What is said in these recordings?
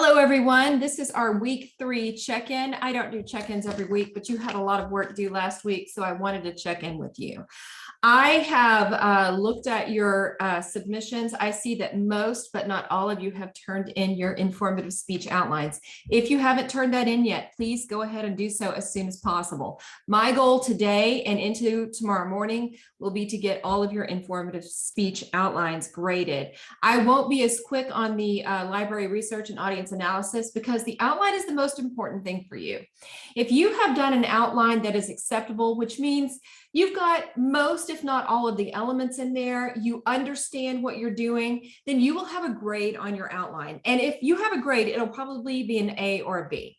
Hello, everyone. This is our week 3 check-in. I don't do check-ins every week, but you had a lot of work due last week, so I wanted to check in with you. I have looked at your submissions. I see that most, but not all of you have turned in your informative speech outlines. If you haven't turned that in yet, please go ahead and do so as soon as possible. My goal today and into tomorrow morning will be to get all of your informative speech outlines graded. I won't be as quick on the library research and audience analysis because the outline is the most important thing for you. If you have done an outline that is acceptable, which means you've got most, if not all, of the elements in there, you understand what you're doing, then you will have a grade on your outline. And if you have a grade, it'll probably be an A or a B.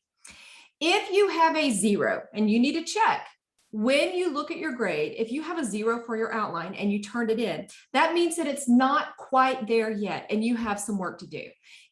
If you have a 0 and you need to check, when you look at your grade, if you have a 0 for your outline and you turned it in, that means that it's not quite there yet and you have some work to do.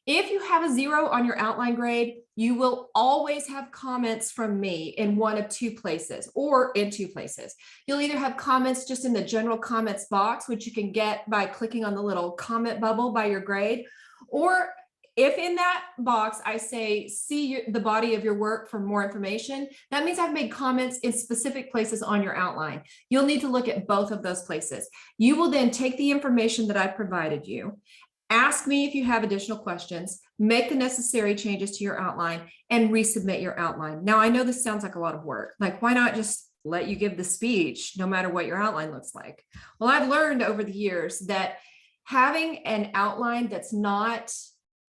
If you have a 0 on your outline grade, you will always have comments from me in one of 2 places or in 2 places. You'll either have comments just in the general comments box, which you can get by clicking on the little comment bubble by your grade, or if in that box I say, see the body of your work for more information, that means I've made comments in specific places on your outline. You'll need to look at both of those places. You will then take the information that I provided you, ask me if you have additional questions, make the necessary changes to your outline, and resubmit your outline. Now, I know this sounds like a lot of work. Like, why not just let you give the speech no matter what your outline looks like? Well, I've learned over the years that having an outline that's not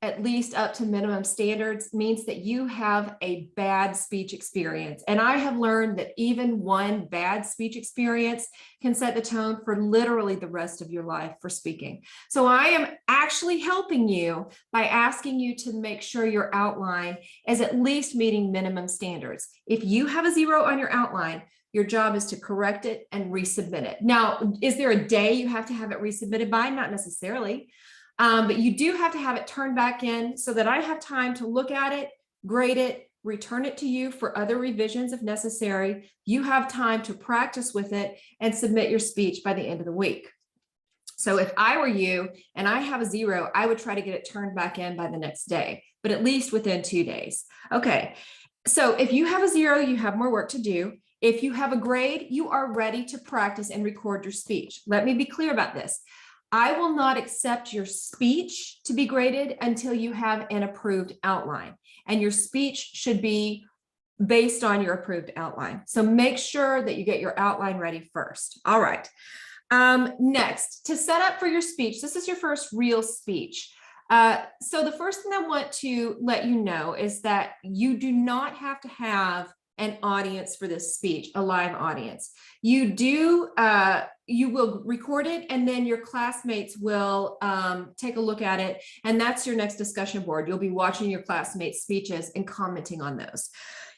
at least up to minimum standards means that you have a bad speech experience. And I have learned that even one bad speech experience can set the tone for literally the rest of your life for speaking. So I am actually helping you by asking you to make sure your outline is at least meeting minimum standards. If you have a 0 on your outline, your job is to correct it and resubmit it. Now, is there a day you have to have it resubmitted by? Not necessarily. But you do have to have it turned back in so that I have time to look at it, grade it, return it to you for other revisions if necessary. You have time to practice with it and submit your speech by the end of the week. So if I were you and I have a 0, I would try to get it turned back in by the next day, but at least within 2 days. Okay, so if you have a 0, you have more work to do. If you have a grade, you are ready to practice and record your speech. Let me be clear about this. I will not accept your speech to be graded until you have an approved outline, and your speech should be based on your approved outline. So make sure that you get your outline ready first. All right. Next, to set up for your speech, this is your first real speech. So the first thing I want to let you know is that you do not have to have an audience for this speech, a live audience. You will record it, and then your classmates will take a look at it, and that's your next discussion board. You'll be watching your classmates' speeches and commenting on those.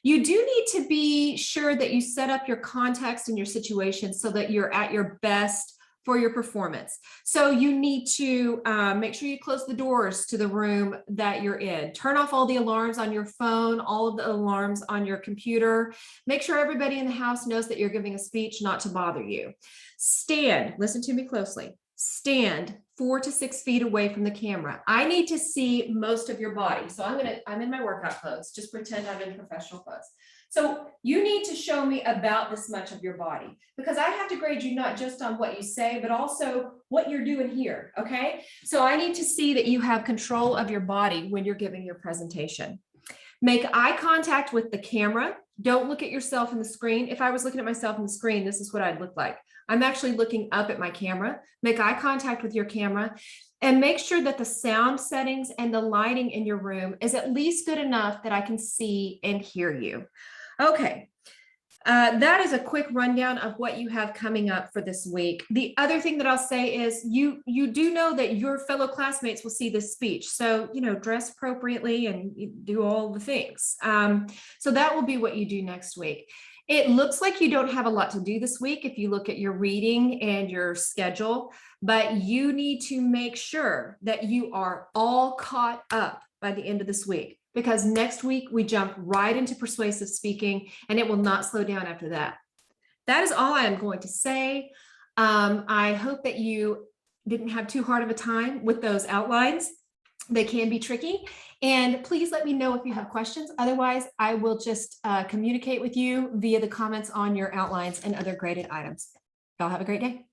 You do need to be sure that you set up your context and your situation so that you're at your best for your performance. So you need to make sure you close the doors to the room that you're in. Turn off all the alarms on your phone, all of the alarms on your computer. Make sure everybody in the house knows that you're giving a speech, not to bother you. Stand, listen to me closely. Stand 4 to 6 feet away from the camera. I need to see most of your body. So I'm in my workout clothes. Just pretend I'm in professional clothes. So you need to show me about this much of your body, because I have to grade you not just on what you say, but also what you're doing here, okay? So I need to see that you have control of your body when you're giving your presentation. Make eye contact with the camera. Don't look at yourself in the screen. If I was looking at myself in the screen, this is what I'd look like. I'm actually looking up at my camera. Make eye contact with your camera. And make sure that the sound settings and the lighting in your room is at least good enough that I can see and hear you. Okay, that is a quick rundown of what you have coming up for this week. The other thing that I'll say is you do know that your fellow classmates will see this speech. So, dress appropriately and do all the things. So that will be what you do next week. It looks like you don't have a lot to do this week if you look at your reading and your schedule, but you need to make sure that you are all caught up by the end of this week, because next week we jump right into persuasive speaking and it will not slow down after that. That is all I am going to say. I hope that you didn't have too hard of a time with those outlines. They can be tricky. And please let me know if you have questions. Otherwise, I will just communicate with you via the comments on your outlines and other graded items. Y'all have a great day.